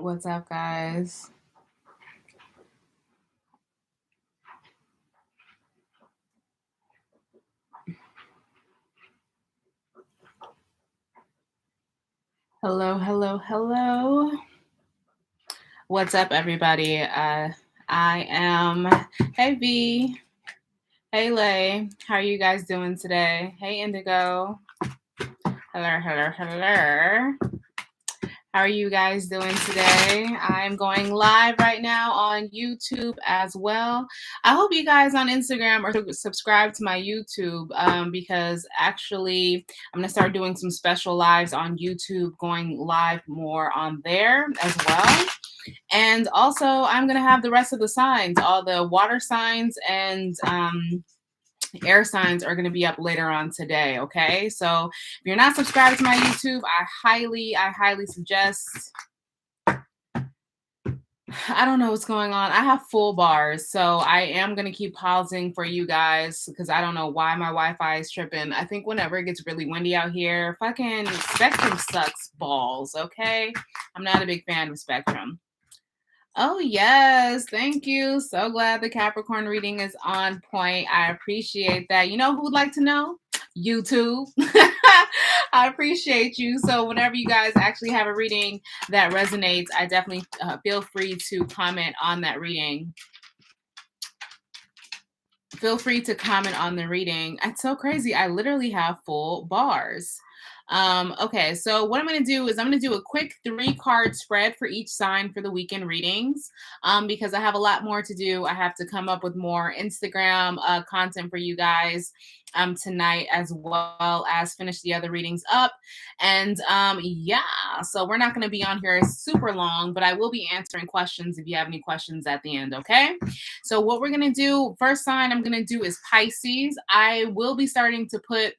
What's up, guys? Hello, hello, hello. What's up, everybody? I am, hey V, hey Lay. How are you guys doing today? Hey Indigo. Hello, hello, hello. How are you guys doing today? I'm going live right now on YouTube as well. I hope you guys on Instagram are subscribed to my YouTube because actually I'm going to start doing some special lives on YouTube, going live more on there as well. And also I'm going to have the rest of the signs, all the water signs and air signs are going to be up later on today. Okay, so if you're not subscribed to my YouTube, I highly suggest. I don't know what's going on. I have full bars, so I am going to keep pausing for you guys because I don't know why my Wi-Fi is tripping. I think whenever it gets really windy out here, fucking Spectrum sucks balls, okay? I'm not a big fan of Spectrum. Oh, yes. Thank you. So glad the Capricorn reading is on point. I appreciate that. You know who would like to know? YouTube. I appreciate you. So whenever you guys actually have a reading that resonates, I definitely feel free to comment on that reading. Feel free to comment on the reading. It's so crazy. I literally have full bars. Okay, so what I'm going to do is I'm going to do a quick 3-card spread for each sign for the weekend readings because I have a lot more to do. I have to come up with more Instagram content for you guys tonight, as well as finish the other readings up. And yeah, so we're not going to be on here super long, but I will be answering questions if you have any questions at the end, okay? So what we're going to do, first sign I'm going to do is Pisces. I will be starting to put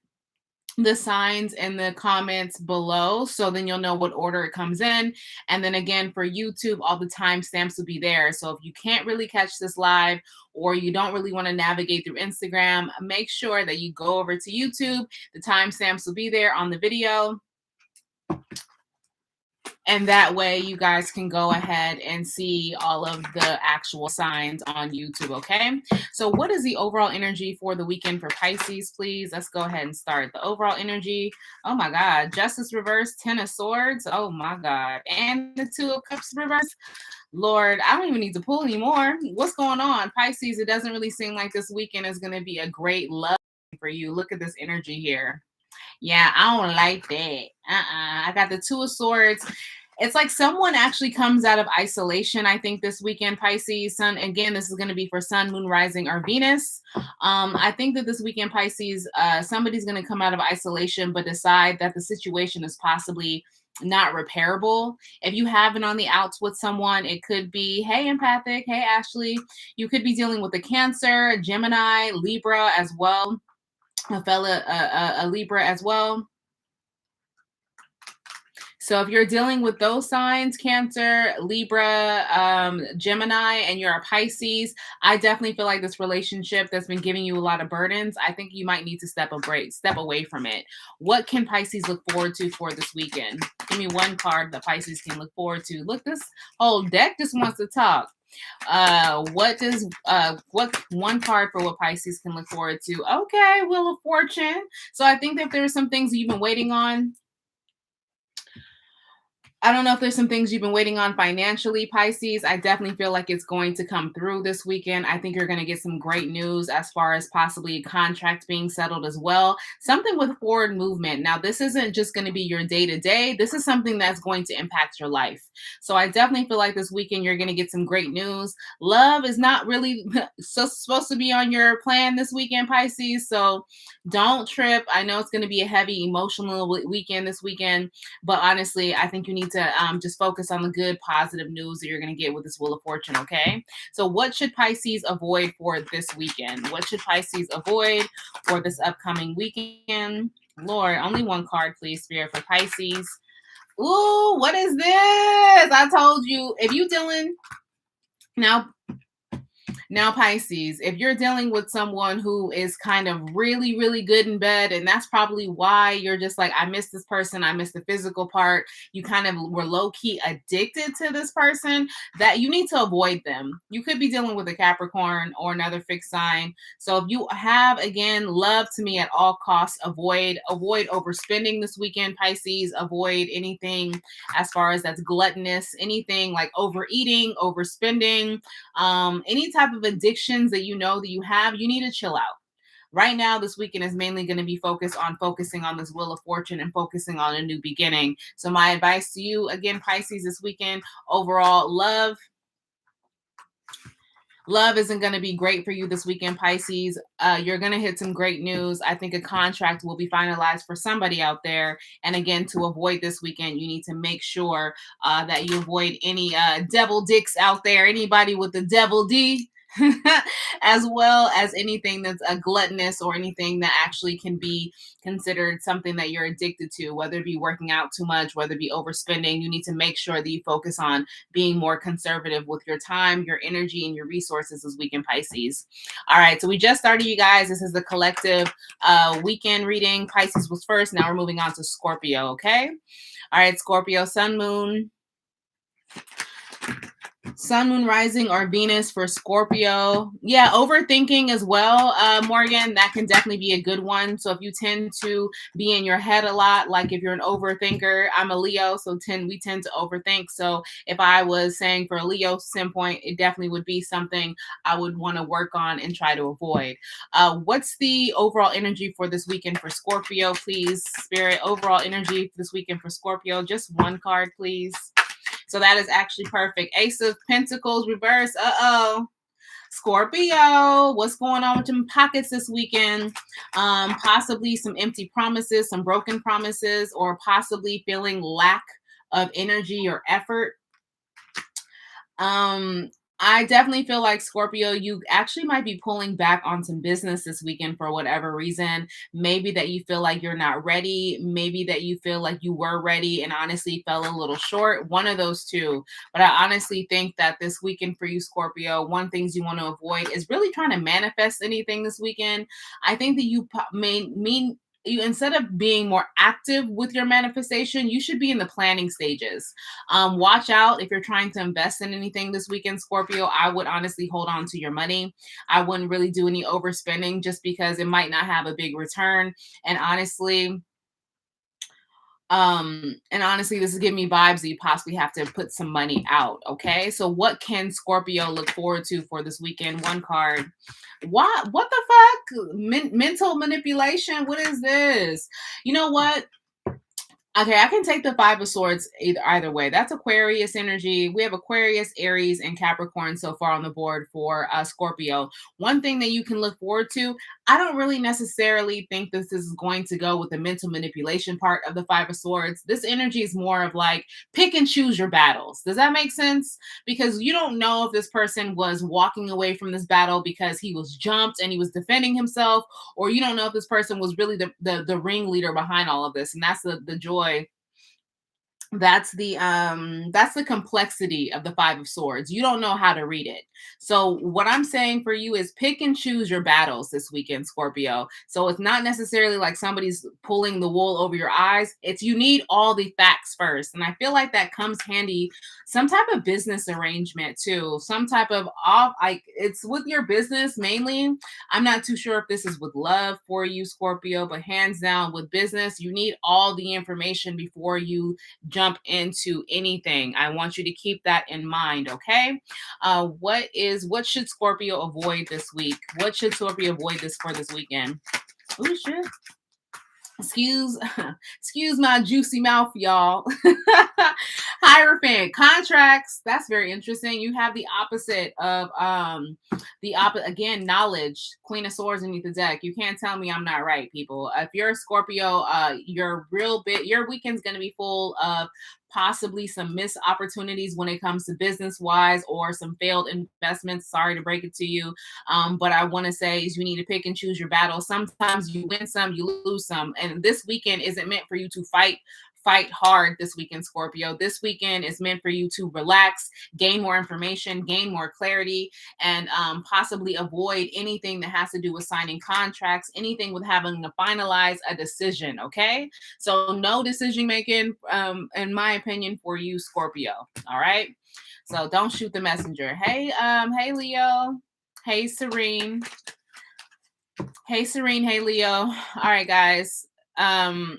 the signs in the comments below, so then you'll know what order it comes in. And then again, for YouTube, all the timestamps will be there. So if you can't really catch this live or you don't really want to navigate through Instagram, make sure that you go over to YouTube. The timestamps will be there on the video. And that way you guys can go ahead and see all of the actual signs on YouTube, okay? So what is the overall energy for the weekend for Pisces, please? Let's go ahead and start. The overall energy, oh my God, Justice reverse, 10 of Swords, oh my God. And the 2 of Cups reverse. Lord, I don't even need to pull anymore. What's going on? Pisces, it doesn't really seem like this weekend is going to be a great love for you. Look at this energy here. Yeah, I don't like that. I got the 2 of Swords. It's like someone actually comes out of isolation, I think, this weekend, Pisces. Sun, again, this is going to be for Sun, Moon, Rising, or Venus. I think that this weekend, Pisces, somebody's going to come out of isolation but decide that the situation is possibly not repairable. If you have been on the outs with someone, it could be, hey, Empathic, hey, Ashley. You could be dealing with a Cancer, Gemini, Libra as well. A Libra as well. So if you're dealing with those signs, Cancer, Libra, Gemini, and you're a Pisces, I definitely feel like this relationship that's been giving you a lot of burdens, I think you might need to step away from it. What can Pisces look forward to for this weekend? Give me one card that Pisces can look forward to. Look, this whole deck just wants to talk. What one card for what Pisces can look forward to? Okay, Wheel of Fortune. So I think that there's some things you've been waiting on. I don't know if there's some things you've been waiting on financially, Pisces. I definitely feel like it's going to come through this weekend. I think you're going to get some great news as far as possibly a contract being settled as well. Something with forward movement. Now, this isn't just going to be your day-to-day. This is something that's going to impact your life. So I definitely feel like this weekend you're going to get some great news. Love is not really supposed to be on your plan this weekend, Pisces. So don't trip. I know it's going to be a heavy emotional weekend this weekend, but honestly, I think you need to just focus on the good, positive news that you're going to get with this Wheel of Fortune, okay? So what should Pisces avoid for this weekend? What should Pisces avoid for this upcoming weekend? Lord, only one card, please, Spirit, for Pisces. Ooh, what is this? I told you. If you dealing... Now, Pisces, if you're dealing with someone who is kind of really, really good in bed, and that's probably why you're just like, I miss this person, I miss the physical part, you kind of were low key addicted to this person, that you need to avoid them. You could be dealing with a Capricorn or another fixed sign. So if you have, again, love to me at all costs, avoid overspending this weekend, Pisces. Avoid anything as far as that's gluttonous, anything like overeating, overspending, any type of addictions that you know that you have. You need to chill out. Right now, this weekend is mainly going to be focusing on this wheel of fortune and focusing on a new beginning. So my advice to you, again, Pisces, this weekend, overall, love isn't going to be great for you this weekend, Pisces. You're going to hit some great news. I think a contract will be finalized for somebody out there. And again, to avoid this weekend, you need to make sure that you avoid any devil dicks out there, anybody with the devil D. As well as anything that's a gluttonous or anything that actually can be considered something that you're addicted to, whether it be working out too much, whether it be overspending. You need to make sure that you focus on being more conservative with your time, your energy, and your resources this weekend, Pisces. All right, so we just started, you guys. This is the collective weekend reading. Pisces was first. Now we're moving on to Scorpio, okay? All right, Scorpio, sun, moon, rising, or Venus for Scorpio. Yeah, overthinking as well, Morgan. That can definitely be a good one. So if you tend to be in your head a lot, like if you're an overthinker, I'm a Leo, so we tend to overthink. So if I was saying for a Leo standpoint, it definitely would be something I would want to work on and try to avoid. What's the overall energy for this weekend for Scorpio, please, Spirit? Overall energy for this weekend for Scorpio. Just one card, please. So that is actually perfect. Ace of Pentacles reverse. Scorpio, what's going on with your pockets this weekend? Possibly some empty promises, some broken promises, or possibly feeling lack of energy or effort. I definitely feel like, Scorpio, you actually might be pulling back on some business this weekend for whatever reason. Maybe that you feel like you're not ready. Maybe that you feel like you were ready and honestly fell a little short. One of those two. But I honestly think that this weekend for you, Scorpio, one things you want to avoid is really trying to manifest anything this weekend. I think that you, instead of being more active with your manifestation, you should be in the planning stages. Watch out if you're trying to invest in anything this weekend, Scorpio. I would honestly hold on to your money. I wouldn't really do any overspending just because it might not have a big return. And honestly, this is giving me vibes that you possibly have to put some money out. Okay, so what can Scorpio look forward to for this weekend? One card. What the fuck? Mental manipulation? What is this? You know what? Okay, I can take the Five of Swords either way. That's Aquarius energy. We have Aquarius, Aries, and Capricorn so far on the board for Scorpio. One thing that you can look forward to, I don't really necessarily think this is going to go with the mental manipulation part of the Five of Swords. This energy is more of like pick and choose your battles. Does that make sense? Because you don't know if this person was walking away from this battle because he was jumped and he was defending himself, or you don't know if this person was really the ringleader behind all of this. And that's the joy. That's the complexity of the Five of Swords. You don't know how to read it. So what I'm saying for you is pick and choose your battles this weekend, Scorpio. So it's not necessarily like somebody's pulling the wool over your eyes. It's you need all the facts first. And I feel like that comes handy. Some type of business arrangement too. Some type of like it's with your business mainly. I'm not too sure if this is with love for you, Scorpio, but hands down with business, you need all the information before you jump into anything. I want you to keep that in mind, okay? What should Scorpio avoid this week? What should Scorpio avoid this weekend? Oh shit. Excuse my juicy mouth, y'all. Hierophant contracts. That's very interesting. You have the opposite of again, knowledge. Queen of Swords underneath the deck. You can't tell me I'm not right, people. If you're a Scorpio, your weekend's gonna be full of possibly some missed opportunities when it comes to business wise or some failed investments. Sorry to break it to you. But I want to say is you need to pick and choose your battles. Sometimes you win some, you lose some. And this weekend isn't meant for you to fight fight hard this weekend, Scorpio. This weekend is meant for you to relax, gain more information, gain more clarity, and possibly avoid anything that has to do with signing contracts, anything with having to finalize a decision. Okay, so no decision making, in my opinion, for you, Scorpio. All right, so don't shoot the messenger. Hey Leo. Hey Serene. Hey Serene. Hey Leo. All right, guys. All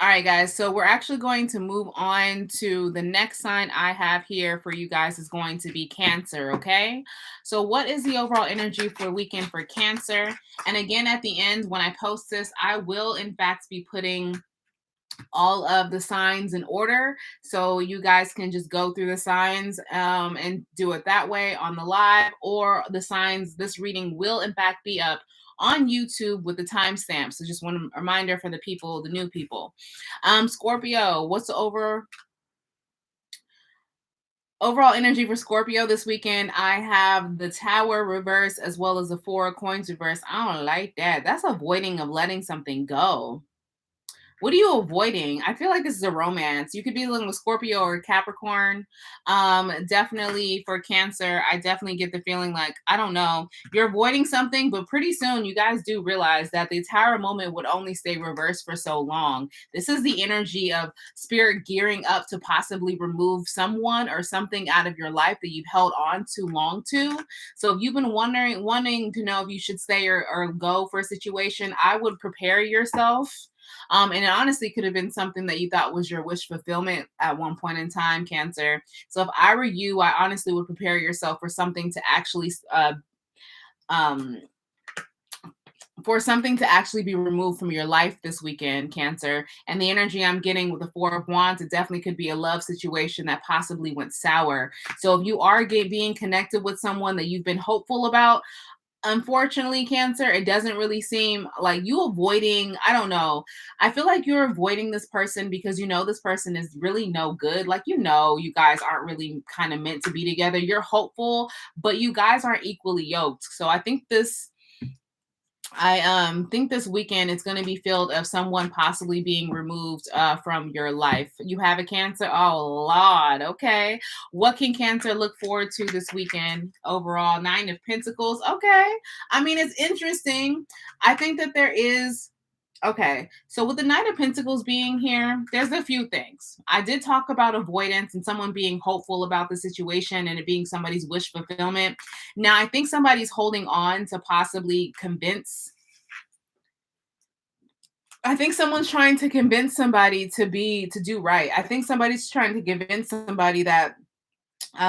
right, guys. So we're actually going to move on to the next sign I have here for you guys is going to be Cancer. Okay. So what is the overall energy for weekend for Cancer? And again, at the end, when I post this, I will in fact be putting all of the signs in order, so you guys can just go through the signs and do it that way on the live, or the signs, this reading will in fact be up on YouTube with the timestamp. So just one reminder for the people, the new people. Scorpio, what's the overall energy for Scorpio this weekend? I have the Tower reverse as well as the Four of Coins reverse. I don't like that. That's avoiding of letting something go. What are you avoiding? I feel like this is a romance. You could be dealing with Scorpio or Capricorn. Definitely for Cancer, I definitely get the feeling like, I don't know, you're avoiding something, but pretty soon you guys do realize that the Tower moment would only stay reversed for so long. This is the energy of spirit gearing up to possibly remove someone or something out of your life that you've held on too long to. So if you've been wanting to know if you should stay or go for a situation, I would prepare yourself. And it honestly could have been something that you thought was your wish fulfillment at one point in time, Cancer. So if I were you, I honestly would prepare yourself for something to actually um be removed from your life this weekend, Cancer. And the energy I'm getting with the Four of Wands, it definitely could be a love situation that possibly went sour. So if you are being connected with someone that you've been hopeful about, unfortunately, Cancer, it doesn't really seem like you avoiding, I don't know. I feel like you're avoiding this person because you know this person is really no good. Like, you know, you guys aren't really kind of meant to be together. You're hopeful, but you guys aren't equally yoked. So I think this weekend it's going to be filled of someone possibly being removed from your life. You have a Cancer? Oh, Lord. Okay. What can Cancer look forward to this weekend overall? Nine of Pentacles. Okay. I mean, it's interesting. I think that there is. Okay, so with the Knight of Pentacles being here, there's a few things. I did talk about avoidance and someone being hopeful about the situation and it being somebody's wish fulfillment. Now, I think somebody's holding on to possibly convince. I think someone's trying to convince somebody to do right. I think somebody's trying to convince somebody that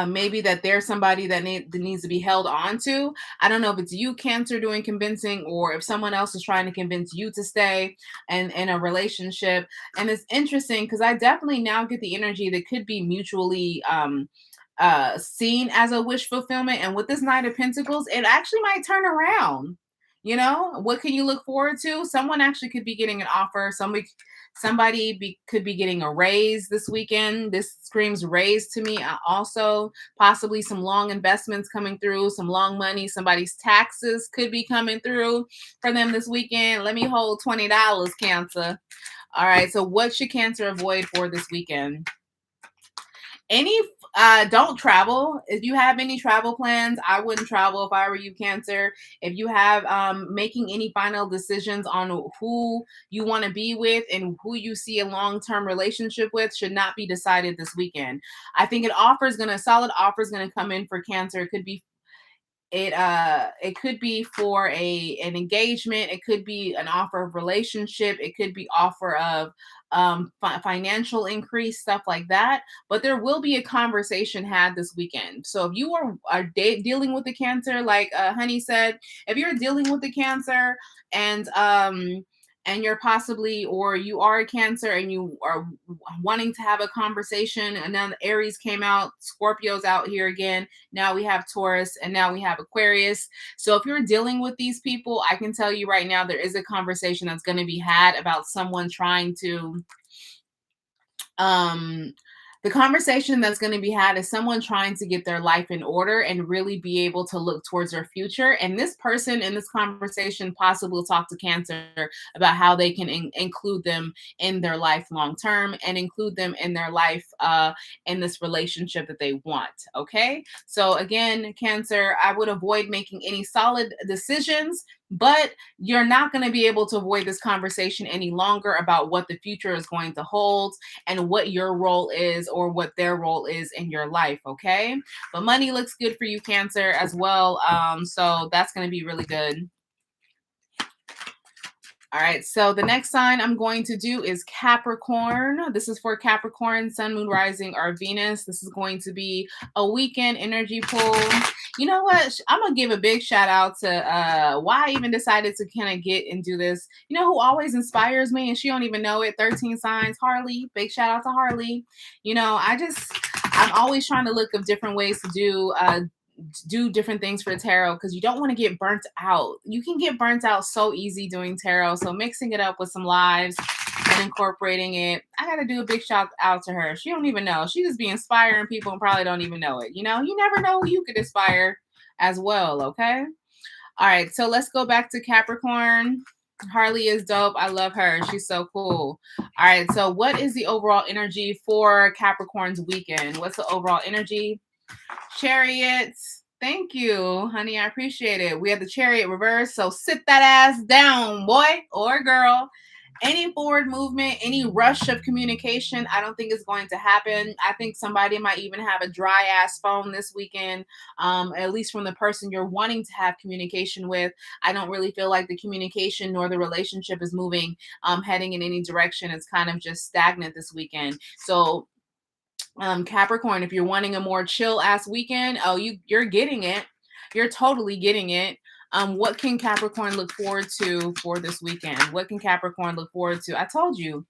maybe that there's somebody that needs to be held on to. I don't know if it's you, Cancer, doing convincing, or if someone else is trying to convince you to stay in a relationship. And it's interesting because I definitely now get the energy that could be mutually seen as a wish fulfillment. And with this Knight of Pentacles, it actually might turn around. You know, what can you look forward to? Someone actually could be getting an offer. Could be getting a raise this weekend. This screams raise to me. Also, possibly some long investments coming through, some long money. Somebody's taxes could be coming through for them this weekend. Let me hold $20, Cancer. All right. So, what should Cancer avoid for this weekend? Don't travel. If you have any travel plans, I wouldn't travel if I were you, Cancer. If you have making any final decisions on who you want to be with and who you see a long-term relationship with, should not be decided this weekend. I think a solid offer is gonna come in for Cancer. It could be for an engagement, it could be an offer of relationship, it could be offer of financial increase, stuff like that. But there will be a conversation had this weekend. So if you dealing with the Cancer, like Honey said, if you're dealing with the Cancer and you're possibly, or you are a Cancer and you are wanting to have a conversation, and then Aries came out, Scorpio's out here again, now we have Taurus, and now we have Aquarius. So if you're dealing with these people, I can tell you right now, there is a conversation that's going to be had about someone trying to The conversation that's going to be had is someone trying to get their life in order and really be able to look towards their future. And this person in this conversation possibly will talk to Cancer about how they can include them in their life long term and include them in their life in this relationship that they want. Okay. So, again, Cancer, I would avoid making any solid decisions, but you're not going to be able to avoid this conversation any longer about what the future is going to hold and what your role is or what their role is in your life. Okay. But money looks good for you, Cancer, as well. So that's going to be really good. All right, so the next sign I'm going to do is Capricorn. This is for Capricorn, Sun, Moon, Rising, or Venus. This is going to be a weekend energy pull. You know what? I'm going to give a big shout out to why I even decided to kind of get and do this. You know who always inspires me and she don't even know it? 13 signs, Harley. Big shout out to Harley. You know, I'm always trying to look of different ways to do different things for tarot because you don't want to get burnt out. You can get burnt out so easy doing tarot. So mixing it up with some lives and incorporating it, I got to do a big shout out to her. She don't even know. She just be inspiring people and probably don't even know it. You know, you never know who you could inspire as well. Okay. All right. So let's go back to Capricorn. Harley is dope. I love her. She's so cool. All right. So what is the overall energy for Capricorn's weekend? What's the overall energy? Chariots. Thank you, honey. I appreciate it. We have the Chariot reverse. So sit that ass down, boy or girl. Any forward movement, any rush of communication, I don't think is going to happen. I think somebody might even have a dry ass phone this weekend, at least from the person you're wanting to have communication with. I don't really feel like the communication nor the relationship is moving, heading in any direction. It's kind of just stagnant this weekend. So Capricorn, if you're wanting a more chill ass weekend, you're getting it. You're totally getting it. What can Capricorn look forward to for this weekend? What can Capricorn look forward to? I told you,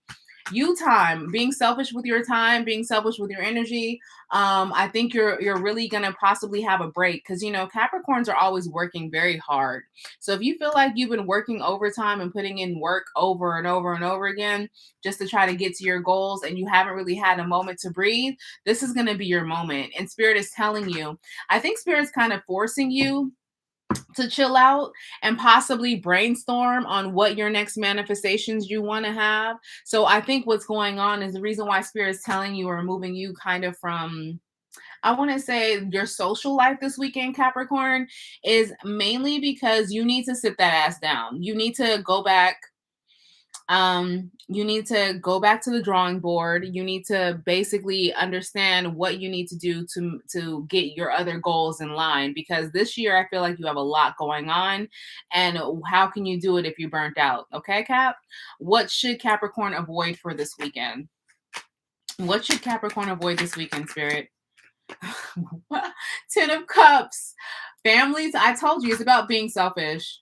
time, being selfish with your time, being selfish with your energy. I think you're really gonna possibly have a break because you know Capricorns are always working very hard. So if you feel like you've been working overtime and putting in work over and over and over again just to try to get to your goals and you haven't really had a moment to breathe, this is gonna be your moment. And Spirit is telling you, I think Spirit's kind of forcing you to chill out and possibly brainstorm on what your next manifestations you want to have. So I think what's going on is the reason why Spirit is telling you or moving you kind of from, I want to say, your social life this weekend, Capricorn, is mainly because you need to sit that ass down. You need to go back. You need to go back to the drawing board. You need to basically understand what you need to do to get your other goals in line, because this year I feel like you have a lot going on, and how can you do it if you burnt out? Okay, Cap? What should Capricorn avoid for this weekend? What should Capricorn avoid this weekend, Spirit? 10 of Cups. Families, I told you it's about being selfish.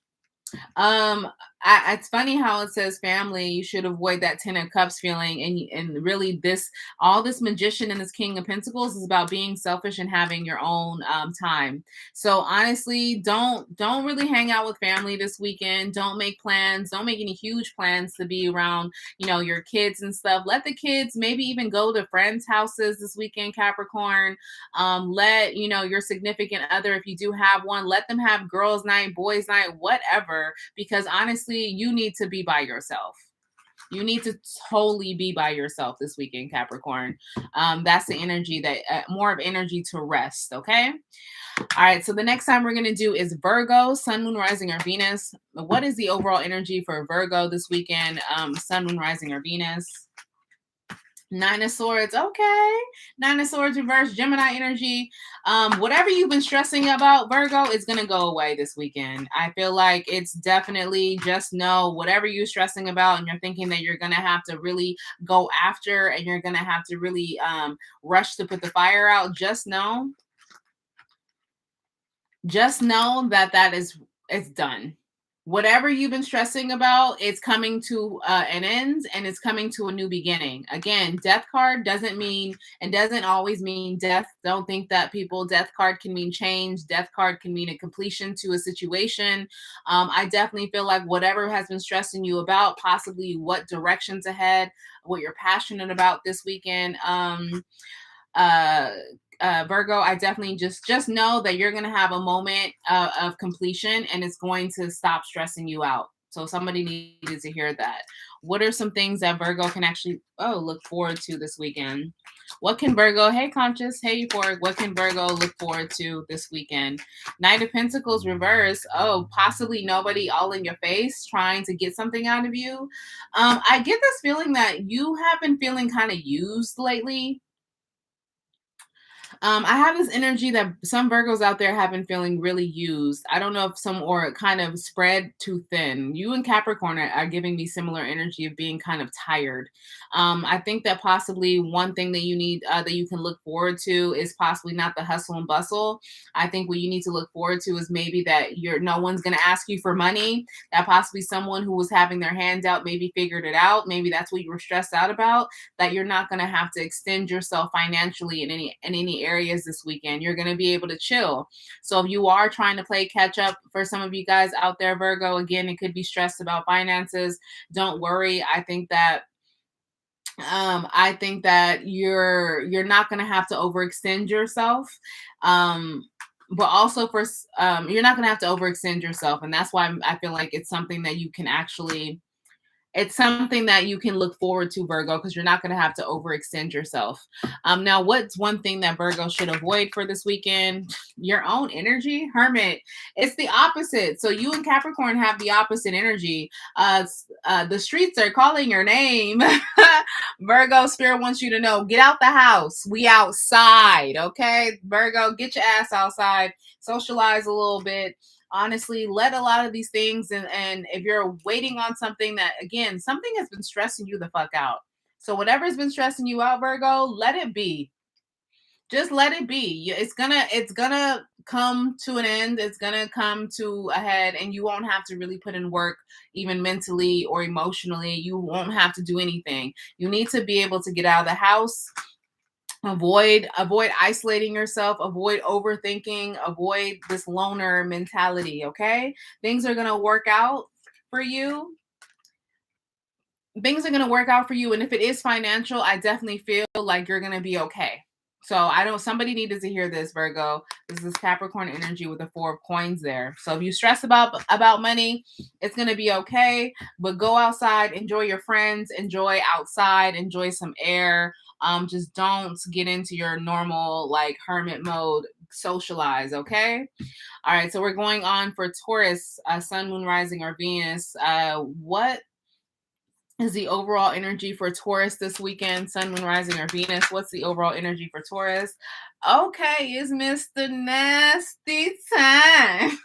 It's funny how it says family. You should avoid that 10 of Cups feeling, and really all this Magician and this King of Pentacles is about being selfish and having your own time. So honestly, don't really hang out with family this weekend. Don't make plans. Don't make any huge plans to be around, your kids and stuff. Let the kids maybe even go to friends' houses this weekend, Capricorn. Let your significant other, if you do have one, let them have girls' night, boys' night, whatever. Because honestly, you need to be by yourself. You need to totally be by yourself this weekend, Capricorn. That's the energy that more of energy to rest. Okay. All right. So the next time we're going to do is Virgo, Sun, Moon, Rising, or Venus. What is the overall energy for Virgo this weekend? Sun, Moon, Rising, or Venus? 9 of Swords. Okay. 9 of Swords reverse, Gemini energy. Whatever you've been stressing about, Virgo, is going to go away this weekend. I feel like it's definitely, just know whatever you're stressing about and you're thinking that you're going to have to really go after and you're going to have to really rush to put the fire out. Just know that it's done. Whatever you've been stressing about, it's coming to an end, and it's coming to a new beginning. Again, death card doesn't always mean death. Don't think that death card can mean change. Death card can mean a completion to a situation. I definitely feel like whatever has been stressing you about, possibly what directions ahead, what you're passionate about this weekend, Virgo, I definitely just know that you're going to have a moment of completion, and it's going to stop stressing you out. So somebody needed to hear that. What are some things that Virgo can actually look forward to this weekend? What can Virgo, hey Conscious, hey Euphoric, what can Virgo look forward to this weekend? Knight of Pentacles reverse. Oh, possibly nobody all in your face trying to get something out of you. I get this feeling that you have been feeling kind of used lately. I have this energy that some Virgos out there have been feeling really used. I don't know if some or kind of spread too thin. You and Capricorn are giving me similar energy of being kind of tired. I think that possibly one thing that you need that you can look forward to is possibly not the hustle and bustle. I think what you need to look forward to is maybe that no one's going to ask you for money. That possibly someone who was having their hand out maybe figured it out. Maybe that's what you were stressed out about. That you're not going to have to extend yourself financially in any areas this weekend. You're going to be able to chill. So if you are trying to play catch up, for some of you guys out there, Virgo, again, it could be stressed about finances. Don't worry. I think that you're not going to have to overextend yourself. But also you're not going to have to overextend yourself, and that's why I feel like it's something that you can actually it's something that you can look forward to, Virgo, because you're not going to have to overextend yourself. Now, what's one thing that Virgo should avoid for this weekend? Your own energy, Hermit. It's the opposite. So you and Capricorn have the opposite energy. The streets are calling your name. Virgo, Spirit wants you to know, get out the house. We outside, okay? Virgo, get your ass outside. Socialize a little bit. Honestly, let a lot of these things and if you're waiting on something that, again, something has been stressing you the fuck out. So whatever's been stressing you out, Virgo, let it be. Just let it be. It's gonna come to an end. It's gonna come to a head, and you won't have to really put in work, even mentally or emotionally. You won't have to do anything. You need to be able to get out of the house. Avoid isolating yourself, avoid overthinking, avoid this loner mentality. Okay, things are going to work out for you. Things are going to work out for you, and if it is financial, I definitely feel like you're going to be okay. So somebody needed to hear this, Virgo. This is Capricorn energy with the 4 of coins there. So if you stress about money, it's going to be okay. But go outside, enjoy your friends, enjoy outside, enjoy some air. Just don't get into your normal like hermit mode. Socialize, okay? All right, so we're going on for Taurus, Sun, Moon, Rising, or Venus. What is the overall energy for Taurus this weekend? Sun, Moon, Rising, or Venus? What's the overall energy for Taurus? Okay, it's Mr. Nasty Time.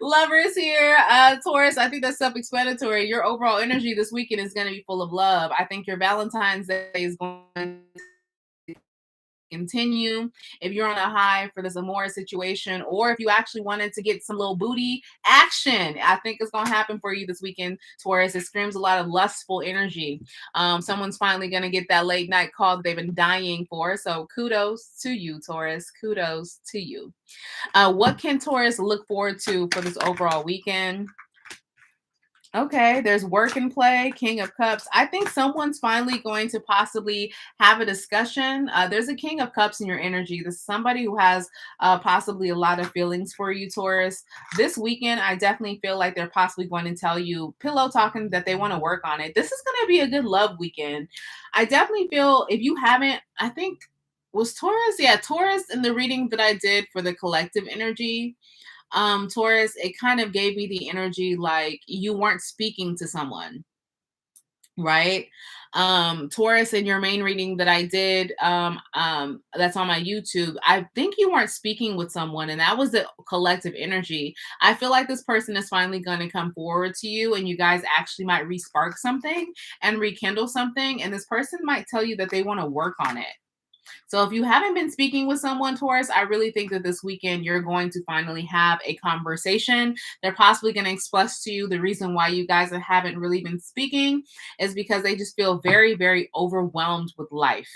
Lovers here. Taurus, I think that's self-explanatory. Your overall energy this weekend is going to be full of love. I think your Valentine's Day is going to continue. If you're on a high for this Amore situation, or if you actually wanted to get some little booty action, I think it's going to happen for you this weekend, Taurus. It screams a lot of lustful energy. Someone's finally going to get that late night call that they've been dying for. So kudos to you, Taurus. Kudos to you. What can Taurus look forward to for this overall weekend? Okay, there's work and play, King of Cups. I think someone's finally going to possibly have a discussion. There's a King of Cups in your energy. This is somebody who has possibly a lot of feelings for you, Taurus. This weekend, I definitely feel like they're possibly going to tell you, pillow talking, that they want to work on it. This is going to be a good love weekend. I definitely feel, if you haven't, I think, was Taurus? Yeah, Taurus in the reading that I did for the collective energy. Taurus, it kind of gave me the energy like you weren't speaking to someone, right? Taurus, in your main reading that I did, that's on my YouTube, I think you weren't speaking with someone, and that was the collective energy. I feel like this person is finally going to come forward to you, and you guys actually might re-spark something and rekindle something, and this person might tell you that they want to work on it. So if you haven't been speaking with someone, Taurus, I really think that this weekend you're going to finally have a conversation. They're possibly going to express to you the reason why you guys haven't really been speaking is because they just feel very, very overwhelmed with life,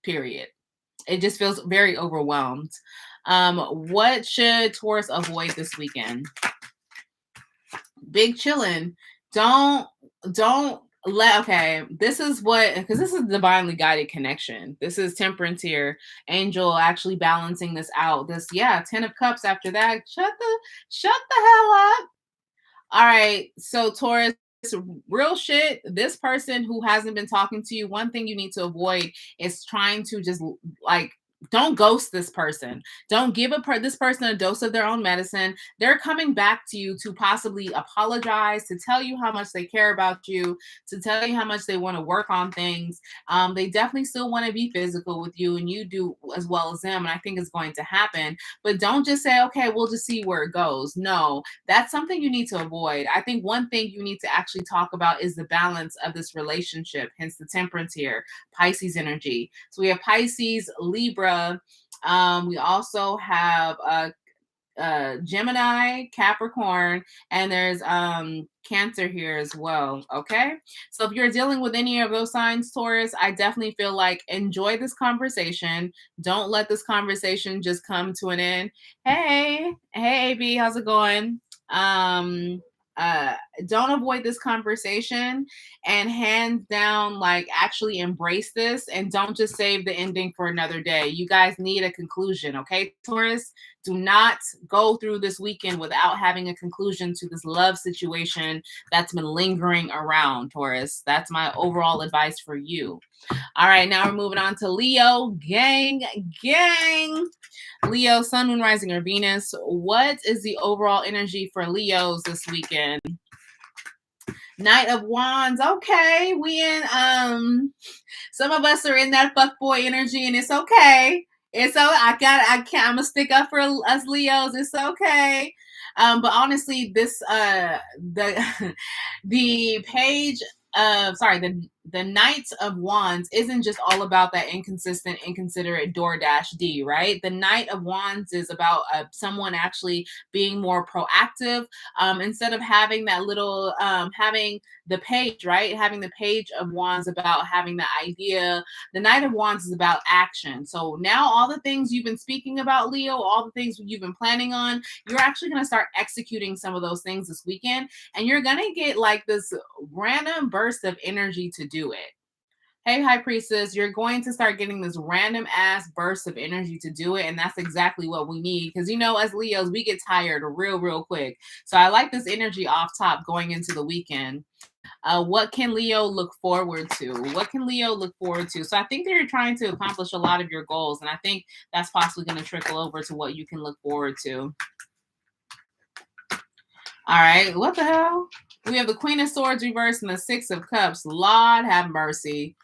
period. It just feels very overwhelmed. What should Taurus avoid this weekend? Big chillin'. Don't Okay, this is what, because this is divinely guided connection. This is temperance here, angel actually balancing this out. This, yeah, 10 of cups after that. Shut the hell up. All right, so Taurus, real shit. This person who hasn't been talking to you, one thing you need to avoid is trying to just like, don't ghost this person. Don't give this person a dose of their own medicine. They're coming back to you to possibly apologize, to tell you how much they care about you, to tell you how much they want to work on things. They definitely still want to be physical with you, and you do as well as them. And I think it's going to happen. But don't just say, okay, we'll just see where it goes. No, that's something you need to avoid. I think one thing you need to actually talk about is the balance of this relationship, hence the temperance here, Pisces energy. So we have Pisces, Libra. We also have Gemini, Capricorn, and there's Cancer here as well. Okay, so if you're dealing with any of those signs, Taurus, I definitely feel like enjoy this conversation. Don't let this conversation just come to an end. Hey AB, how's it going? um uh don't avoid this conversation, and hands down, like, actually embrace this, and don't just save the ending for another day. You guys need a conclusion, okay, Taurus? Do not go through this weekend without having a conclusion to this love situation that's been lingering around, Taurus. That's my overall advice for you. All right, now we're moving on to Leo. Gang. Leo, Sun, Moon, Rising, or Venus. What is the overall energy for Leos this weekend? Knight of Wands. Okay, we in some of us are in that fuckboy energy, and it's okay. It's so I'm gonna stick up for us Leos. It's okay. But honestly, this the the page of sorry, the Knight of Wands isn't just all about that inconsistent, inconsiderate DoorDash D, right? The Knight of Wands is about someone actually being more proactive, instead of having that little having the page, right? Having the page of Wands about having the idea. The Knight of Wands is about action. So now all the things you've been speaking about, Leo, all the things you've been planning on, you're actually going to start executing some of those things this weekend, and you're going to get like this random burst of energy to do it. Hey, High Priestess, you're going to start getting this random ass burst of energy to do it. And that's exactly what we need. Because, as Leos, we get tired real quick. So I like this energy off top going into the weekend. What can Leo look forward to? So I think they're trying to accomplish a lot of your goals. And I think that's possibly going to trickle over to what you can look forward to. All right. What the hell? We have the Queen of Swords reversed and the Six of Cups. Lord have mercy.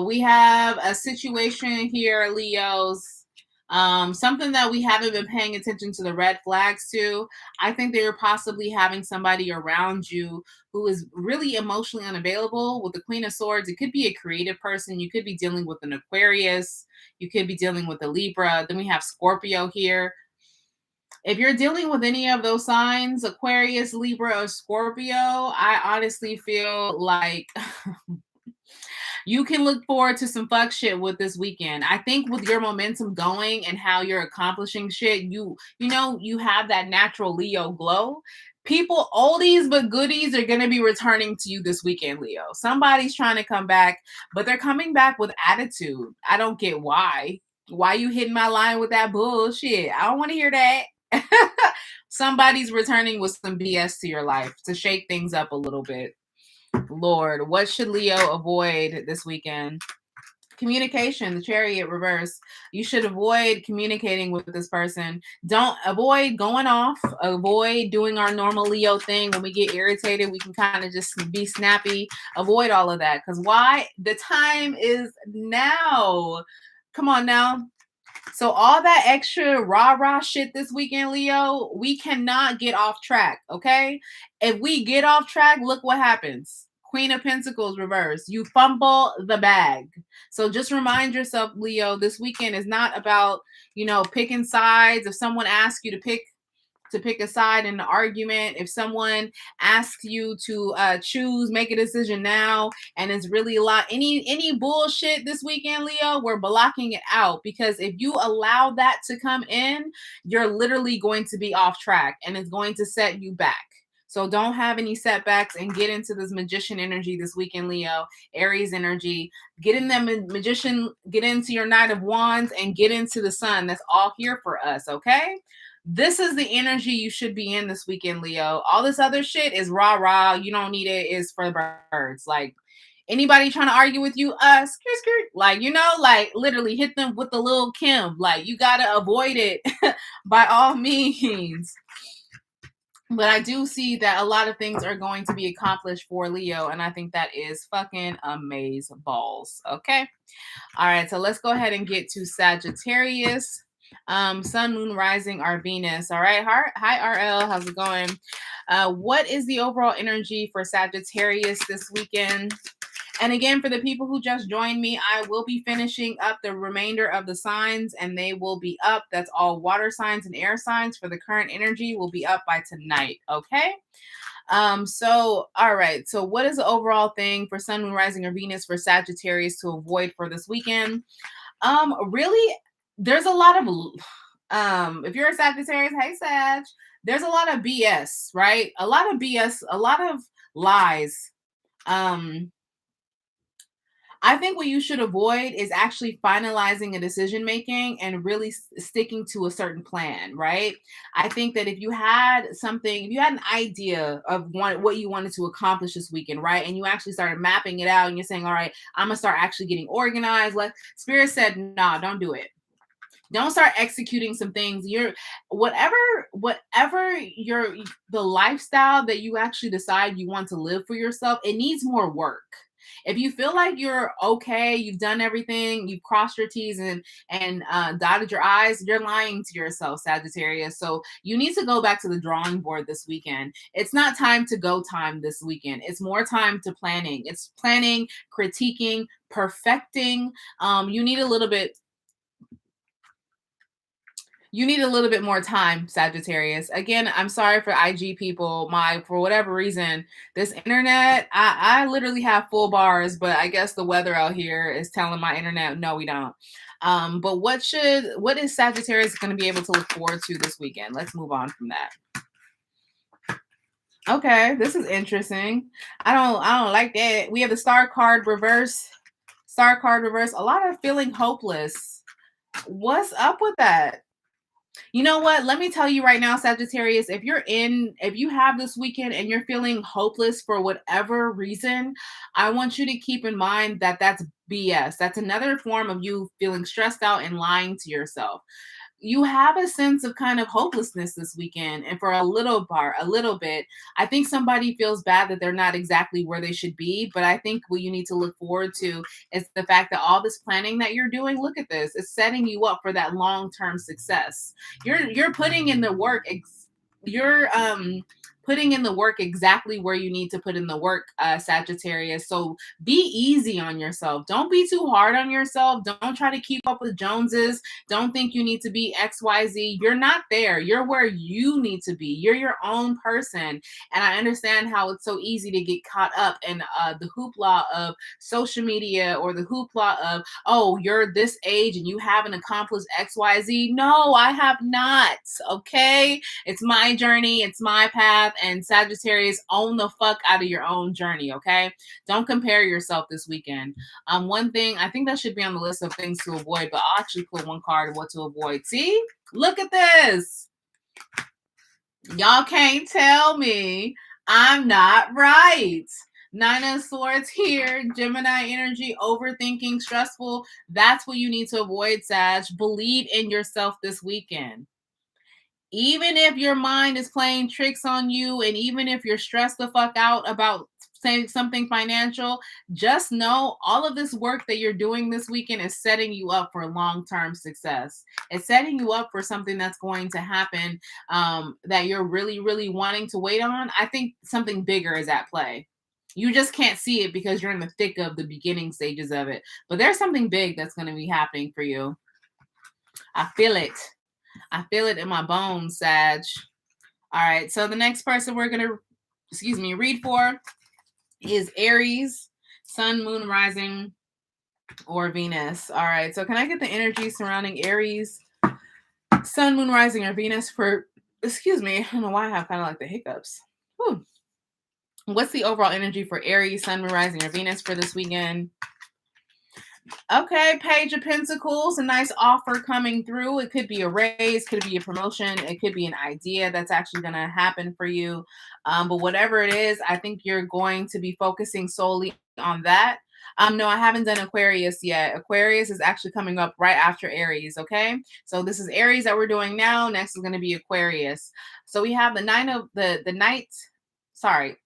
We have a situation here, Leos. Something that we haven't been paying attention to the red flags to. I think they're possibly having somebody around you who is really emotionally unavailable. With the Queen of Swords, it could be a creative person. You could be dealing with an Aquarius. You could be dealing with a Libra. Then we have Scorpio here. If you're dealing with any of those signs, Aquarius, Libra, or Scorpio, I honestly feel like you can look forward to some fuck shit with this weekend. I think with your momentum going and how you're accomplishing shit, you have that natural Leo glow. People, oldies but goodies, are going to be returning to you this weekend, Leo. Somebody's trying to come back, but they're coming back with attitude. I don't get why. Why you hitting my line with that bullshit? I don't want to hear that. Somebody's returning with some BS to your life to shake things up a little bit. Lord, what should Leo avoid this weekend? Communication, the Chariot reverse. You should avoid communicating with this person. Don't avoid going off. Avoid doing our normal Leo thing. When we get irritated, we can kind of just be snappy. Avoid all of that. Because why? The time is now. Come on now. So all that extra rah-rah shit this weekend, Leo, we cannot get off track, okay? If we get off track, look what happens. Queen of Pentacles reverse. You fumble the bag. So just remind yourself, Leo, this weekend is not about, picking sides. If someone asks you to pick a side in the argument, if someone asks you to choose, make a decision now, and it's really a lot, any bullshit this weekend, Leo, we're blocking it out, because if you allow that to come in, you're literally going to be off track and it's going to set you back. So don't have any setbacks and get into this magician energy this weekend, Leo. Aries energy. Get in that magician, get into your Knight of Wands, and get into the sun. That's all here for us, okay? This is the energy you should be in this weekend, Leo. All this other shit is rah-rah. You don't need it. It's for the birds. Like, anybody trying to argue with you, skirt, skirt, like, you know, like literally hit them with the little Kim. Like, you got to avoid it by all means. But I do see that a lot of things are going to be accomplished for Leo, and I think that is fucking amaze balls. Okay. All right. So let's go ahead and get to Sagittarius. Sun, moon, rising, or Venus. All right. Hi, RL. How's it going? What is the overall energy for Sagittarius this weekend? And again, for the people who just joined me, I will be finishing up the remainder of the signs, and they will be up. That's all water signs and air signs for the current energy will be up by tonight. Okay. So, all right. So what is the overall thing for Sun, Moon, Rising, or Venus for Sagittarius to avoid for this weekend? Really, there's a lot of, if you're a Sagittarius, hey Sag, there's a lot of BS, right? A lot of BS, a lot of lies. I think what you should avoid is actually finalizing a decision making and really sticking to a certain plan, right? I think that if you had something, if you had an idea of what you wanted to accomplish this weekend, right? And you actually started mapping it out and you're saying, all right, I'm going to start actually getting organized. Like Spirit said, no, don't do it. Don't start executing some things. You're whatever the lifestyle that you actually decide you want to live for yourself, it needs more work. If you feel like you're okay, you've done everything, you've crossed your T's and dotted your I's, you're lying to yourself, Sagittarius. So you need to go back to the drawing board this weekend. It's not time to go time this weekend. It's more time to planning. It's planning, critiquing, perfecting. You need a little bit more time, Sagittarius. Again, I'm sorry for IG people. For whatever reason, this internet, I literally have full bars, but I guess the weather out here is telling my internet, no, we don't. But what is Sagittarius going to be able to look forward to this weekend? Let's move on from that. Okay, this is interesting. I don't like that. We have the star card reverse. Star card reverse. A lot of feeling hopeless. What's up with that? You know what? Let me tell you right now, Sagittarius, if you have this weekend and you're feeling hopeless for whatever reason, I want you to keep in mind that that's BS. That's another form of you feeling stressed out and lying to yourself. You have a sense of kind of hopelessness this weekend, and for a little bit, I think somebody feels bad that they're not exactly where they should be. But I think what you need to look forward to is the fact that all this planning that you're doing, look at this, it's setting you up for that long-term success. You're putting in the work. You're putting in the work exactly where you need to put in the work, Sagittarius. So be easy on yourself. Don't be too hard on yourself. Don't try to keep up with Joneses. Don't think you need to be XYZ. You're not there. You're where you need to be. You're your own person. And I understand how it's so easy to get caught up in the hoopla of social media, or the hoopla of, oh, you're this age and you haven't accomplished XYZ. No, I have not. Okay. It's my journey. It's my path. And Sagittarius, own the fuck out of your own journey. Okay. Don't compare yourself this weekend. One thing, I think that should be on the list of things to avoid, but I'll actually put one card of what to avoid. See, look at this. Y'all can't tell me I'm not right. Nine of Swords here. Gemini energy, overthinking, stressful. That's what you need to avoid, Sag. Believe in yourself this weekend. Even if your mind is playing tricks on you, and even if you're stressed the fuck out about saying something financial, just know all of this work that you're doing this weekend is setting you up for long-term success. It's setting you up for something that's going to happen, that you're really, really wanting to wait on. I think something bigger is at play. You just can't see it because you're in the thick of the beginning stages of it. But there's something big that's going to be happening for you. I feel it. I feel it in my bones, Sag. All right. So the next person we're going to, read for is Aries, Sun, Moon, Rising, or Venus. All right. So can I get the energy surrounding Aries, Sun, Moon, Rising, or Venus for, I don't know why I have kind of like the hiccups. Whew. What's the overall energy for Aries, Sun, Moon, Rising, or Venus for this weekend? Okay, Page of Pentacles, a nice offer coming through. It could be a raise, could be a promotion, it could be an idea that's actually going to happen for you. But whatever it is, I think you're going to be focusing solely on that. No, I haven't done Aquarius yet. Aquarius is actually coming up right after Aries. Okay, so this is Aries that we're doing now. Next is going to be Aquarius. So we have the knight. Sorry,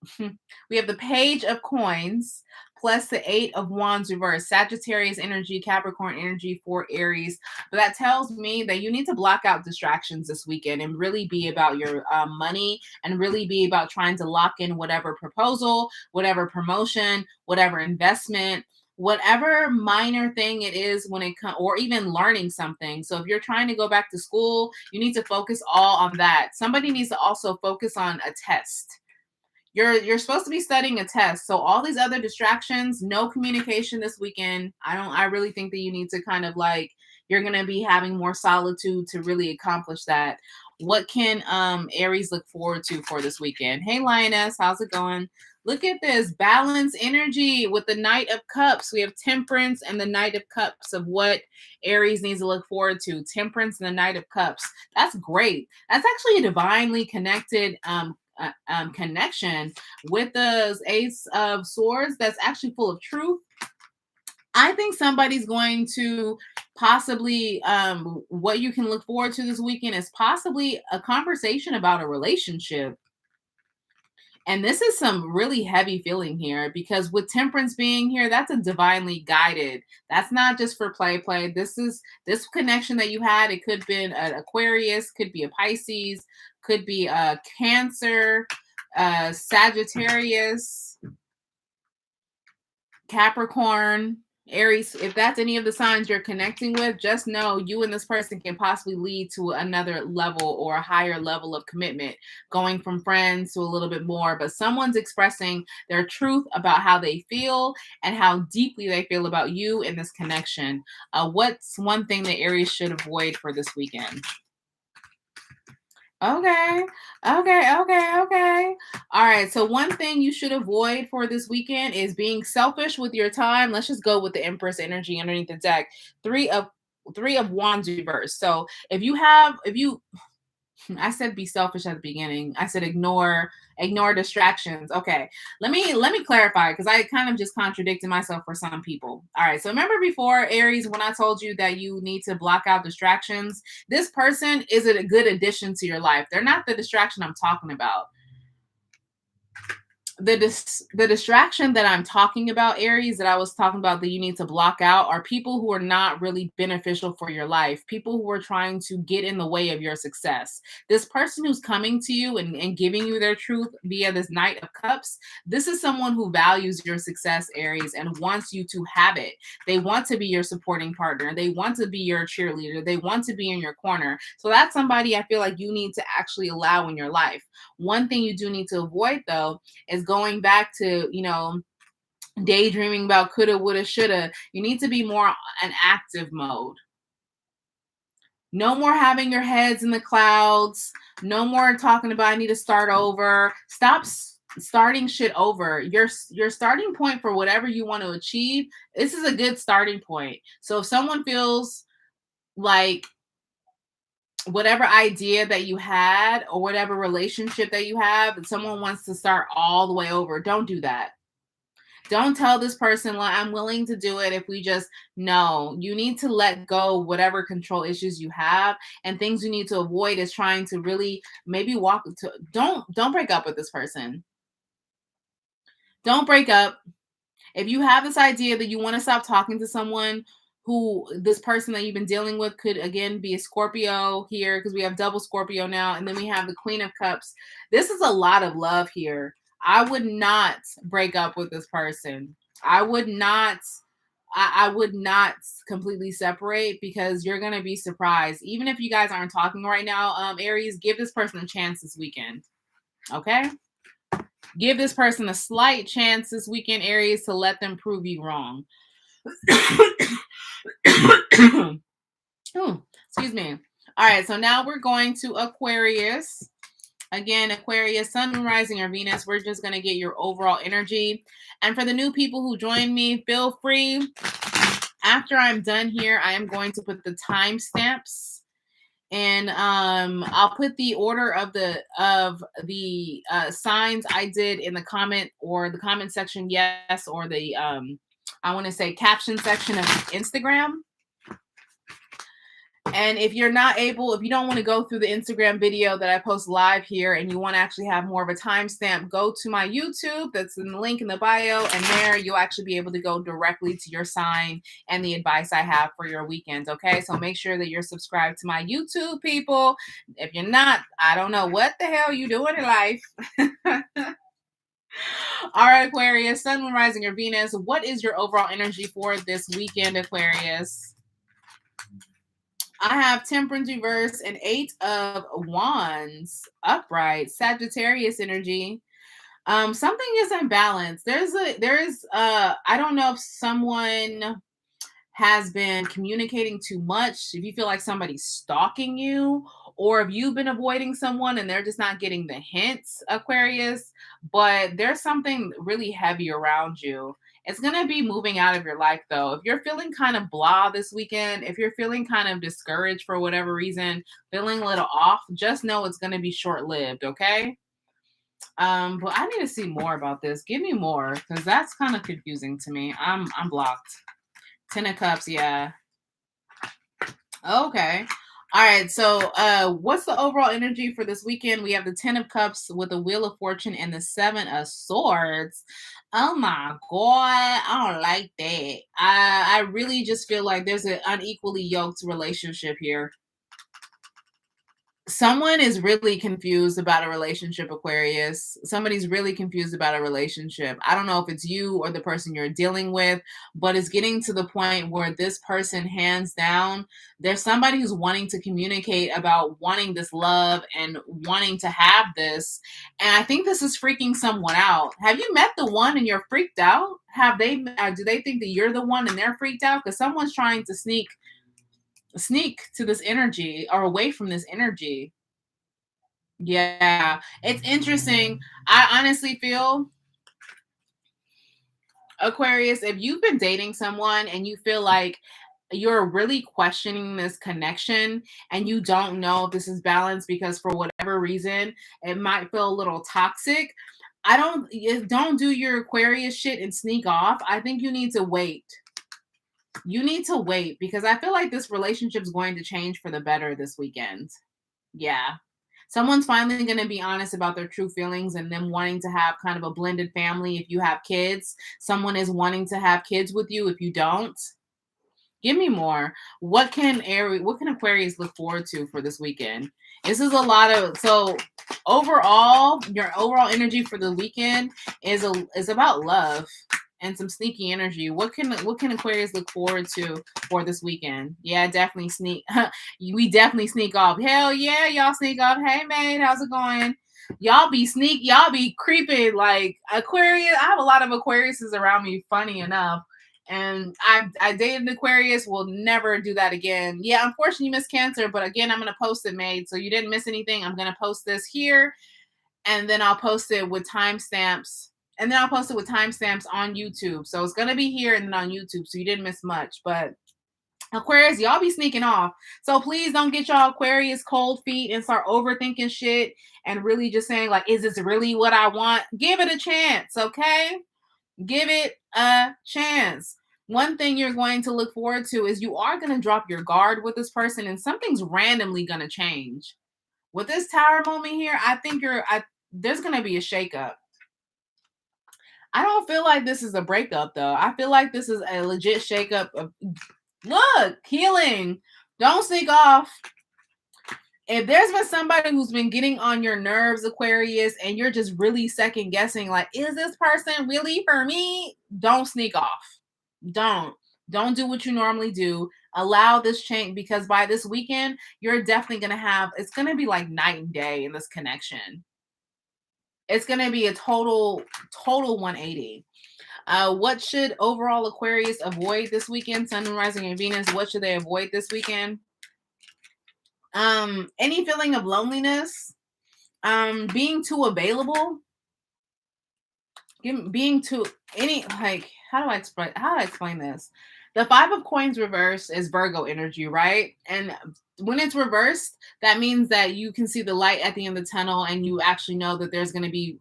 we have the Page of Coins plus the Eight of Wands reverse. Sagittarius energy, Capricorn energy for Aries. But that tells me that you need to block out distractions this weekend and really be about your money and really be about trying to lock in whatever proposal, whatever promotion, whatever investment, whatever minor thing it is when it comes, or even learning something. So if you're trying to go back to school, you need to focus all on that. Somebody needs to also focus on a test. You're supposed to be studying a test. So all these other distractions, no communication this weekend. I really think that you need to kind of like, you're going to be having more solitude to really accomplish that. What can Aries look forward to for this weekend? Hey Lioness, how's it going? Look at this balance energy with the Knight of Cups. We have Temperance and the Knight of Cups of what Aries needs to look forward to. Temperance and the Knight of Cups. That's great. That's actually a divinely connected connection with the Ace of Swords that's actually full of truth. I think somebody's going to possibly, what you can look forward to this weekend is possibly a conversation about a relationship. And this is some really heavy feeling here because with Temperance being here, that's a divinely guided. That's not just for play. This is this connection that you had. It could have been an Aquarius, could be a Pisces, could be a Cancer, Sagittarius, Capricorn, Aries. If that's any of the signs you're connecting with, just know you and this person can possibly lead to another level or a higher level of commitment, going from friends to a little bit more. But someone's expressing their truth about how they feel and how deeply they feel about you in this connection. What's one thing that Aries should avoid for this weekend? Okay. Okay. All right. So one thing you should avoid for this weekend is being selfish with your time. Let's just go with the Empress energy underneath the deck. Three of Wands reverse. So if you I said be selfish at the beginning. I said ignore distractions. Okay. Let me clarify because I kind of just contradicted myself for some people. All right. So remember before Aries when I told you that you need to block out distractions? This person is a good addition to your life. They're not the distraction I'm talking about. The distraction that I'm talking about, Aries, that I was talking about that you need to block out are people who are not really beneficial for your life, people who are trying to get in the way of your success. This person who's coming to you and giving you their truth via this Knight of Cups, this is someone who values your success, Aries, and wants you to have it. They want to be your supporting partner. They want to be your cheerleader. They want to be in your corner. So that's somebody I feel like you need to actually allow in your life. One thing you do need to avoid, though, is going back to, daydreaming about coulda, woulda, shoulda. You need to be more an active mode. No more having your heads in the clouds. No more talking about I need to start over. Stop starting shit over. Your starting point for whatever you want to achieve, this is a good starting point. So if someone feels like whatever idea that you had or whatever relationship that you have, and someone wants to start all the way over, don't do that. Don't tell this person, well, I'm willing to do it if we just no. You need to let go whatever control issues you have, and things you need to avoid is trying to really maybe walk to don't break up with this person. Don't break up. If you have this idea that you want to stop talking to someone who this person that you've been dealing with could again be a Scorpio here because we have double Scorpio now, and then we have the Queen of Cups. This is a lot of love here. I would not break up with this person. I would not. I would not completely separate because you're gonna be surprised. Even if you guys aren't talking right now, Aries, give this person a chance this weekend. Okay. Give this person a slight chance this weekend, Aries, to let them prove you wrong. Oh, excuse me. All right, so now we're going to Aquarius. Again, Aquarius, Sun, Moon, Rising, or Venus, we're just going to get your overall energy. And for the new people who join me, feel free. After I'm done here, I am going to put the timestamps, and I'll put the order of the signs I did in the comment section, yes, or the I want to say caption section of Instagram. And if you don't want to go through the Instagram video that I post live here and you want to actually have more of a timestamp, go to my YouTube. That's in the link in the bio. And there you'll actually be able to go directly to your sign and the advice I have for your weekends. Okay. So make sure that you're subscribed to my YouTube, people. If you're not, I don't know what the hell you doing in life. All right, Aquarius, Sun, Moon, Rising, or Venus. What is your overall energy for this weekend, Aquarius? I have Temperance reverse and 8 of Wands upright. Sagittarius energy. Something is imbalanced. I don't know if someone has been communicating too much, if you feel like somebody's stalking you, or if you've been avoiding someone and they're just not getting the hints, Aquarius, but there's something really heavy around you. It's going to be moving out of your life, though. If you're feeling kind of blah this weekend, if you're feeling kind of discouraged for whatever reason, feeling a little off, just know it's going to be short-lived, okay? But I need to see more about this. Give me more, because that's kind of confusing to me. I'm blocked. 10 of Cups, yeah. Okay. All right. So what's the overall energy for this weekend? We have the 10 of Cups with the Wheel of Fortune and the 7 of Swords. Oh my God. I don't like that. I really just feel like there's an unequally yoked relationship here. Someone is really confused about a relationship, Aquarius. Somebody's really confused about a relationship. I don't know if it's you or the person you're dealing with, but it's getting to the point where this person, hands down, there's somebody who's wanting to communicate about wanting this love and wanting to have this. And I think this is freaking someone out. Have you met the one and you're freaked out? Do they think that you're the one and they're freaked out? Because someone's trying to sneak to this energy or away from this energy. Yeah, it's interesting. I honestly feel, Aquarius, if you've been dating someone and you feel like you're really questioning this connection and you don't know if this is balanced because for whatever reason it might feel a little toxic, don't do your Aquarius shit and sneak off. I think you need to wait. You need to wait because I feel like this relationship is going to change for the better this weekend. Yeah. Someone's finally going to be honest about their true feelings and them wanting to have kind of a blended family. If you have kids, someone is wanting to have kids with you. If you don't, give me more. What can Aquarius look forward to for this weekend? This is a lot of, so overall, your overall energy for the weekend is about love and some sneaky energy. What can Aquarius look forward to for this weekend? Yeah, definitely sneak. We definitely sneak off. Hell yeah, y'all sneak off. Hey, mate, how's it going? Y'all be creeping like Aquarius. I have a lot of Aquariuses around me, funny enough. And I dated an Aquarius. Will never do that again. Yeah, unfortunately, you missed Cancer, but again, I'm gonna post it, mate. So you didn't miss anything. I'm gonna post this here, and then I'll post it with timestamps. And then I'll post it with timestamps on YouTube. So it's gonna be here and then on YouTube. So you didn't miss much. But Aquarius, y'all be sneaking off. So please don't get y'all Aquarius cold feet and start overthinking shit and really just saying, like, is this really what I want? Give it a chance, okay? Give it a chance. One thing you're going to look forward to is you are going to drop your guard with this person and something's randomly going to change. With this Tower moment here, I think there's going to be a shakeup. I don't feel like this is a breakup, though. I feel like this is a legit shakeup of, look, healing. Don't sneak off. If there's been somebody who's been getting on your nerves, Aquarius, and you're just really second guessing, like, is this person really for me? Don't sneak off. Don't do what you normally do. Allow this change, because by this weekend, you're definitely going to have, it's going to be like night and day in this connection. It's going to be a total 180. What should overall Aquarius avoid this weekend? Sun, Moon, Rising, and Venus. What should they avoid this weekend? Any feeling of loneliness, being too available, being too any like how do I explain this? The Five of Coins reverse is Virgo energy, right? And when it's reversed, that means that you can see the light at the end of the tunnel, and you actually know that there's going to be,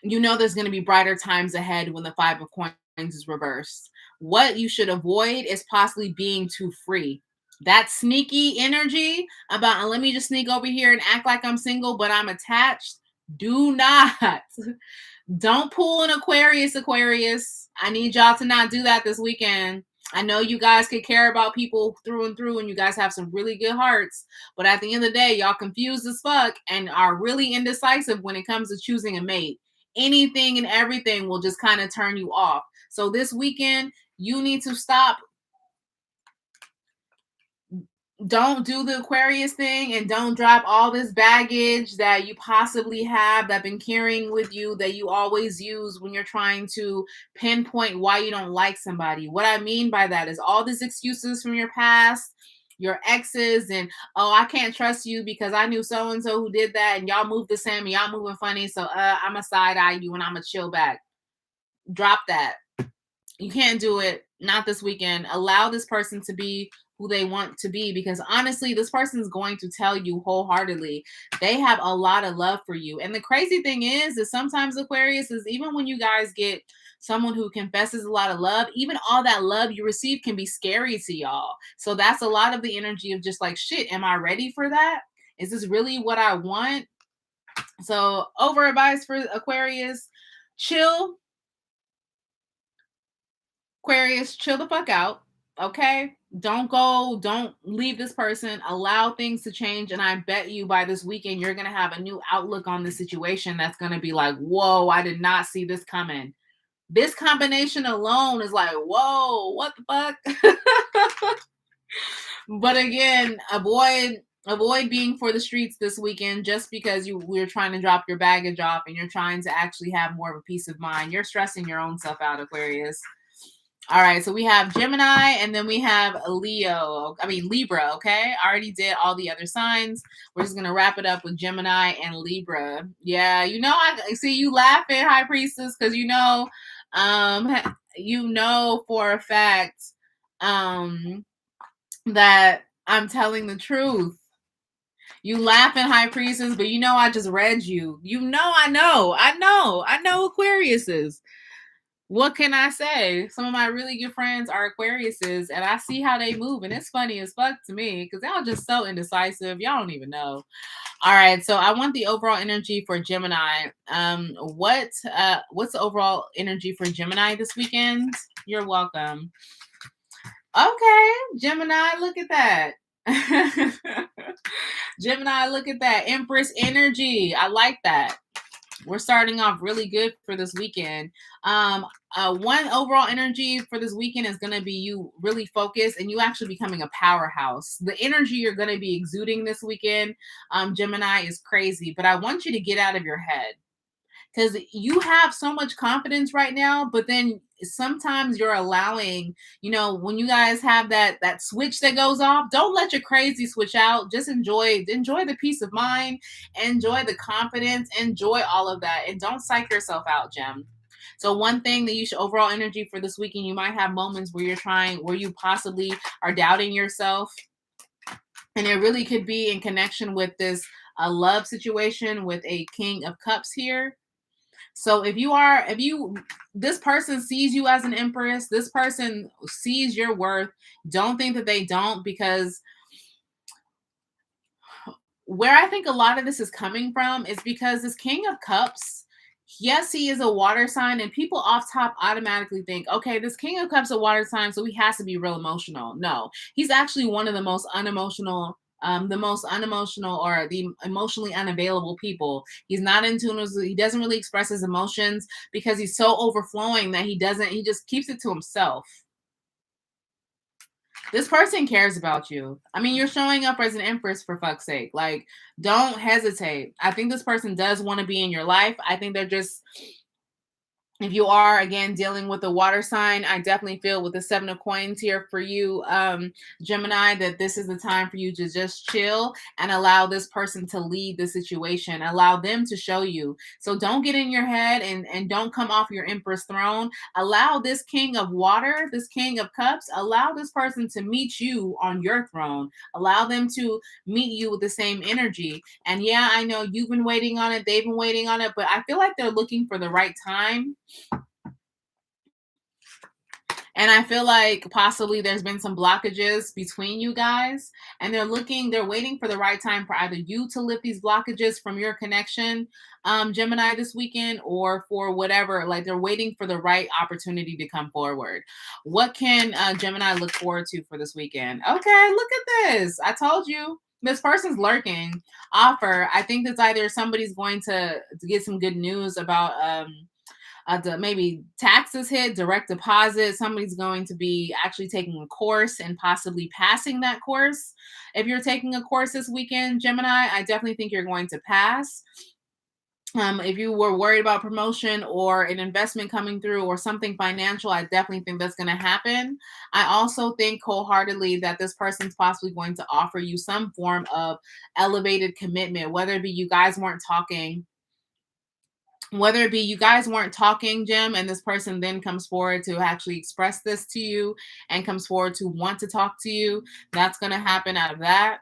there's going to be brighter times ahead when the Five of Coins is reversed. What you should avoid is possibly being too free. That sneaky energy about, let me just sneak over here and act like I'm single, but I'm attached. Do not. Don't pull an Aquarius, Aquarius. I need y'all to not do that this weekend. I know you guys could care about people through and through, and you guys have some really good hearts. But at the end of the day, y'all confused as fuck and are really indecisive when it comes to choosing a mate. Anything and everything will just kind of turn you off. So this weekend, you need to stop. Don't do the Aquarius thing, and don't drop all this baggage that you possibly have that been carrying with you that you always use when you're trying to pinpoint why you don't like somebody. What I mean by that is all these excuses from your past, your exes, and oh, I can't trust you because I knew so and so who did that, and y'all moved the same, and y'all moving funny, so I'm a side eye you and I'm a chill back. Drop that. You can't do it. Not this weekend. Allow this person to be who they want to be, because honestly, this person is going to tell you wholeheartedly they have a lot of love for you. And the crazy thing is sometimes Aquarius is, even when you guys get someone who confesses a lot of love, even all that love you receive can be scary to y'all. So that's a lot of the energy of just like, shit, am I ready for that? Is this really what I want? So over advice for Aquarius: chill. Aquarius, chill the fuck out. Okay? Don't leave this person. Allow things to change. And I bet you by this weekend, you're going to have a new outlook on the situation that's going to be like, whoa, I did not see this coming. This combination alone is like, whoa, what the fuck? But again, avoid being for the streets this weekend just because we're trying to drop your baggage off and you're trying to actually have more of a peace of mind. You're stressing your own stuff out, Aquarius. All right, so we have Gemini, and then we have Libra, okay? I already did all the other signs. We're just going to wrap it up with Gemini and Libra. Yeah, I see you laughing, High Priestess, because for a fact that I'm telling the truth. You laughing, High Priestess, but I just read you. I know Aquariuses. What can I say? Some of my really good friends are Aquariuses, and I see how they move, and it's funny as fuck to me because y'all just so indecisive. Y'all don't even know. All right, so I want the overall energy for Gemini. What's the overall energy for Gemini this weekend? You're welcome. Okay, Gemini, look at that. Gemini, look at that. Empress energy. I like that. We're starting off really good for this weekend. One overall energy for this weekend is going to be you really focused and you actually becoming a powerhouse. The energy you're going to be exuding this weekend, Gemini, is crazy. But I want you to get out of your head, because you have so much confidence right now, but then sometimes you're allowing, when you guys have that switch that goes off, don't let your crazy switch out. Just enjoy the peace of mind, enjoy the confidence, enjoy all of that, and don't psych yourself out, Gem. So one thing that you should, overall energy for this weekend, you might have moments where you possibly are doubting yourself, and it really could be in connection with this love situation with a King of Cups here. So this person sees you as an empress, this person sees your worth. Don't think that they don't, because where I think a lot of this is coming from is because this King of Cups, yes, he is a water sign, and people off top automatically think, okay, this King of Cups is a water sign, so he has to be real emotional. No, he's actually one of the most unemotional or the emotionally unavailable people. He's not in tune. He doesn't really express his emotions because he's so overflowing that he just keeps it to himself. This person cares about you. I mean, you're showing up as an empress, for fuck's sake. Like, don't hesitate. I think this person does want to be in your life. I think they're just If you are, again, dealing with a water sign, I definitely feel with the 7 of coins here for you, Gemini, that this is the time for you to just chill and allow this person to lead the situation. Allow them to show you. So don't get in your head and don't come off your empress throne. Allow this king of water, this king of cups, allow this person to meet you on your throne. Allow them to meet you with the same energy. And yeah, I know you've been waiting on it, they've been waiting on it, but I feel like they're looking for the right time. And I feel like possibly there's been some blockages between you guys, and they're waiting for the right time for either you to lift these blockages from your connection, Gemini, this weekend, or for whatever, like they're waiting for the right opportunity to come forward. What can Gemini look forward to for this weekend? Okay, look at this. I told you. This person's lurking. Offer. I think that's either somebody's going to get some good news about maybe taxes hit, direct deposit. Somebody's going to be actually taking a course and possibly passing that course. If you're taking a course this weekend, Gemini, I definitely think you're going to pass. If you were worried about promotion or an investment coming through or something financial, I definitely think that's going to happen. I also think wholeheartedly that this person's possibly going to offer you some form of elevated commitment, whether it be you guys weren't talking, Jim, and this person then comes forward to actually express this to you and comes forward to want to talk to you. That's going to happen out of that.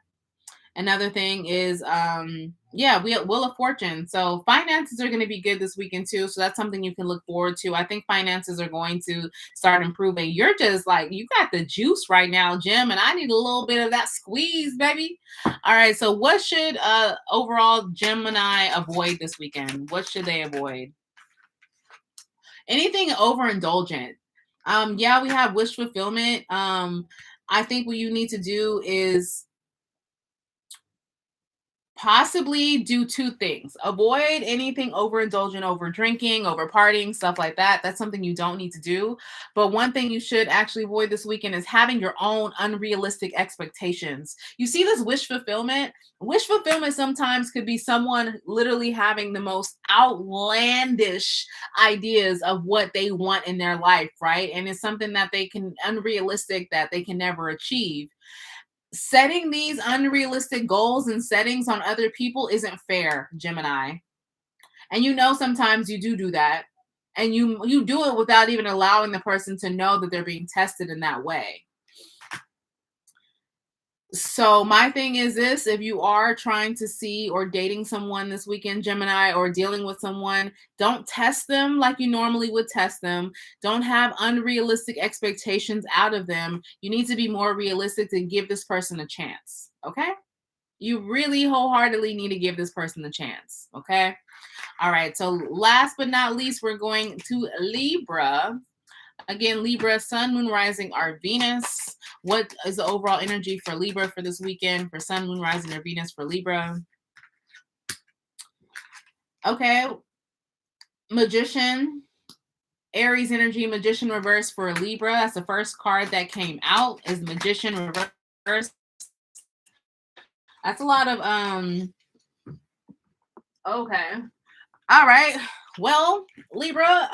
Another thing is, Wheel of Fortune. So finances are going to be good this weekend too. So that's something you can look forward to. I think finances are going to start improving. You're just like, you got the juice right now, Jim, and I need a little bit of that squeeze, baby. All right. So what should overall Gemini avoid this weekend? What should they avoid? Anything overindulgent. Yeah, we have wish fulfillment. I think what you need to do is possibly do two things. Avoid anything overindulgent, over drinking, over partying, stuff like that. That's something you don't need to do. But one thing you should actually avoid this weekend is having your own unrealistic expectations. You see this wish fulfillment? Wish fulfillment sometimes could be someone literally having the most outlandish ideas of what they want in their life, right? And it's something that they can unrealistic that they can never achieve. Setting these unrealistic goals and settings on other people isn't fair, Gemini. And sometimes you do that, and you do it without even allowing the person to know that they're being tested in that way. So my thing is this: if you are trying to see or dating someone this weekend, Gemini, or dealing with someone, don't test them like you normally would test them. Don't have unrealistic expectations out of them. You need to be more realistic to give this person a chance. Okay? You really wholeheartedly need to give this person a chance. Okay? All right. So last but not least, we're going to Libra. Again, Libra, Sun, Moon, Rising, or Venus. What is the overall energy for Libra for this weekend? For Sun, Moon, Rising, or Venus for Libra? Okay. Magician. Aries energy, Magician reverse for Libra. That's the first card that came out, is Magician reverse. That's a lot of okay. All right. Well, Libra,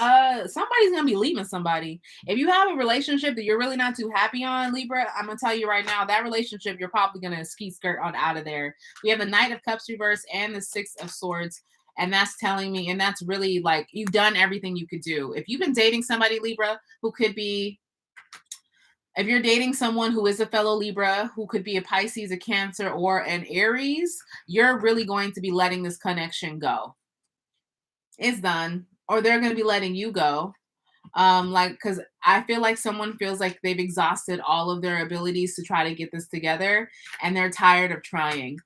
somebody's gonna be leaving somebody. If you have a relationship that you're really not too happy on, Libra, I'm gonna tell you right now, that relationship, you're probably gonna ski skirt on out of there. We have the Knight of Cups reverse and the Six of Swords. And that's telling me, and that's really like you've done everything you could do. If you've been dating somebody, Libra, who could be, if you're dating someone who is a fellow Libra, who could be a Pisces, a Cancer, or an Aries, you're really going to be letting this connection go. It's done, or they're going to be letting you go. Because I feel like someone feels like they've exhausted all of their abilities to try to get this together, and they're tired of trying,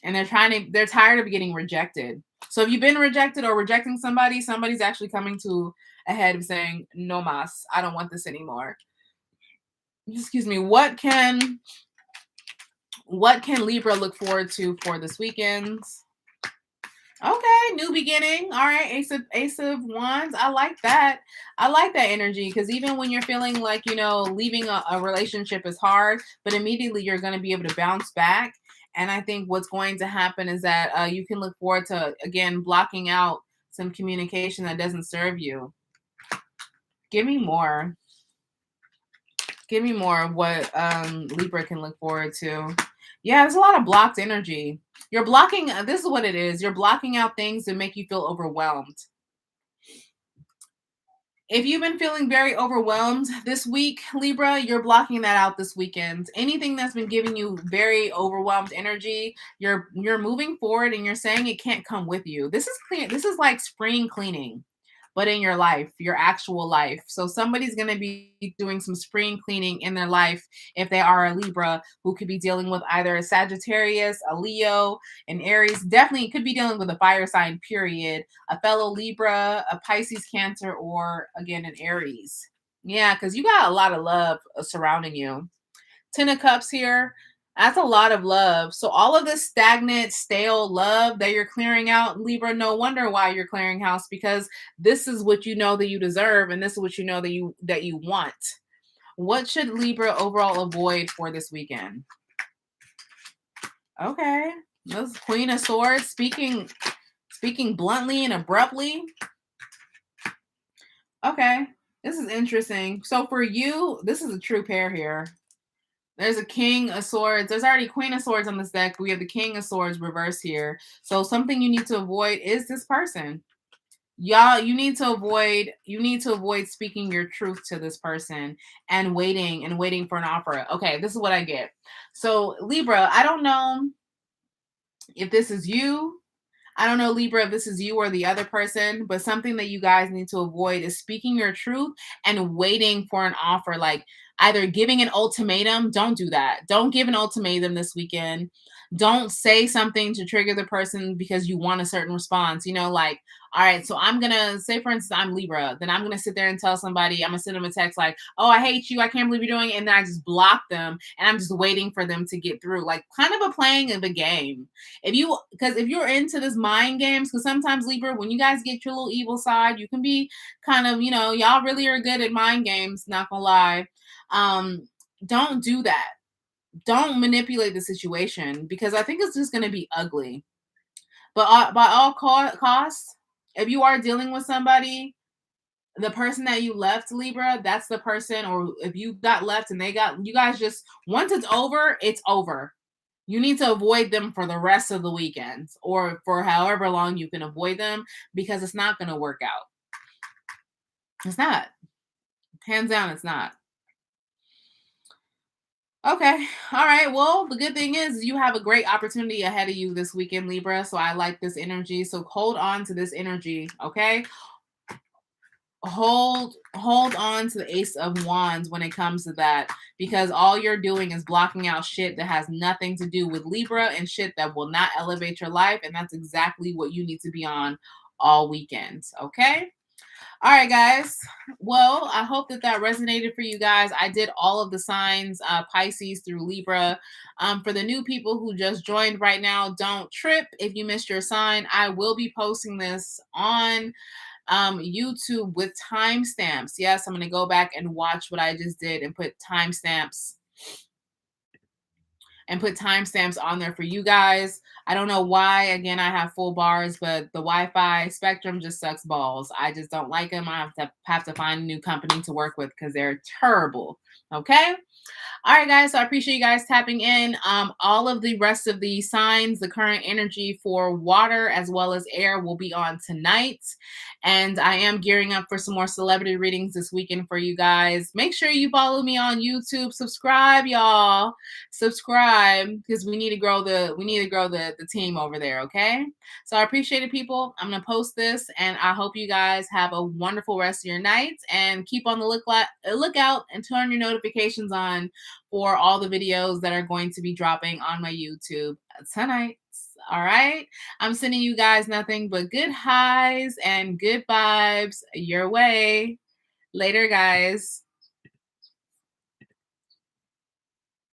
and they're tired of getting rejected. So if you've been rejected or rejecting somebody, somebody's actually coming to a head of saying, no mas, I don't want this anymore. Excuse me. What can Libra look forward to for this weekend? Okay, new beginning. All right, Ace of Wands. I like that. I like that energy, because even when you're feeling like, leaving a relationship is hard, but immediately you're going to be able to bounce back. And I think what's going to happen is that you can look forward to, again, blocking out some communication that doesn't serve you. Give me more. Give me more of what Libra can look forward to. Yeah, there's a lot of blocked energy. You're blocking, this is what it is. You're blocking out things that make you feel overwhelmed. If you've been feeling very overwhelmed this week, Libra, you're blocking that out this weekend. Anything that's been giving you very overwhelmed energy, you're moving forward and you're saying it can't come with you. This is clean. This is like spring cleaning, but in your life, your actual life. So somebody's going to be doing some spring cleaning in their life if they are a Libra who could be dealing with either a Sagittarius, a Leo, an Aries. Definitely could be dealing with a fire sign, period. A fellow Libra, a Pisces, Cancer, or again, an Aries. Yeah, because you got a lot of love surrounding you. 10 of Cups here. That's a lot of love. So all of this stagnant, stale love that you're clearing out, Libra, no wonder why you're clearing house, because this is what you know that you deserve, and this is what you know that you want. What should Libra overall avoid for this weekend? Okay. This is Queen of Swords speaking bluntly and abruptly. Okay. This is interesting. So for you, this is a true pair here. There's a King of Swords. There's already Queen of Swords on this deck. We have the King of Swords reversed here. So something you need to avoid is this person. Y'all, you need to avoid speaking your truth to this person and waiting for an offer. Okay, this is what I get. So Libra, I don't know if this is you. I don't know, Libra, if this is you or the other person, but something that you guys need to avoid is speaking your truth and waiting for an offer, like either giving an ultimatum. Don't do that. Don't give an ultimatum this weekend. Don't say something to trigger the person because you want a certain response. You know, like, all right, so I'm going to say, for instance, I'm Libra. Then I'm going to sit there and tell somebody, I'm going to send them a text like, oh, I hate you. I can't believe you're doing it. And then I just block them and I'm just waiting for them to get through, like kind of a playing of a game. Because if you're into this mind games, because sometimes Libra, when you guys get your little evil side, you can be kind of, y'all really are good at mind games, not gonna lie. Don't do that. Don't manipulate the situation, because I think it's just going to be ugly. But by all costs, if you are dealing with somebody, the person that you left, Libra, that's the person. Or if you got left and you guys just, once it's over, it's over. You need to avoid them for the rest of the weekends, or for however long you can avoid them, because it's not going to work out. It's not. Hands down, it's not. Okay. All right. Well, the good thing is you have a great opportunity ahead of you this weekend, Libra. So I like this energy. So hold on to this energy. Okay. Hold on to the Ace of Wands when it comes to that, because all you're doing is blocking out shit that has nothing to do with Libra and shit that will not elevate your life. And that's exactly what you need to be on all weekends. Okay. All right, guys. Well, I hope that resonated for you guys. I did all of the signs, Pisces through Libra. For the new people who just joined right now, don't trip if you missed your sign. I will be posting this on YouTube with timestamps. Yes, I'm going to go back and watch what I just did and put timestamps on there for you guys. I don't know why. Again, I have full bars, but the Wi-Fi spectrum just sucks balls. I just don't like them. I have to find a new company to work with because they're terrible. Okay. All right, guys. So I appreciate you guys tapping in. All of the rest of the signs, the current energy for water as well as air will be on tonight. And I am gearing up for some more celebrity readings this weekend for you guys. Make sure you follow me on YouTube. Subscribe, y'all. Subscribe, because we need to grow the team over there. Okay. So I appreciate it, people. I'm gonna post this, and I hope you guys have a wonderful rest of your night. And keep on the lookout and turn your notifications on for all the videos that are going to be dropping on my YouTube tonight. All right. I'm sending you guys nothing but good highs and good vibes your way. Later, guys.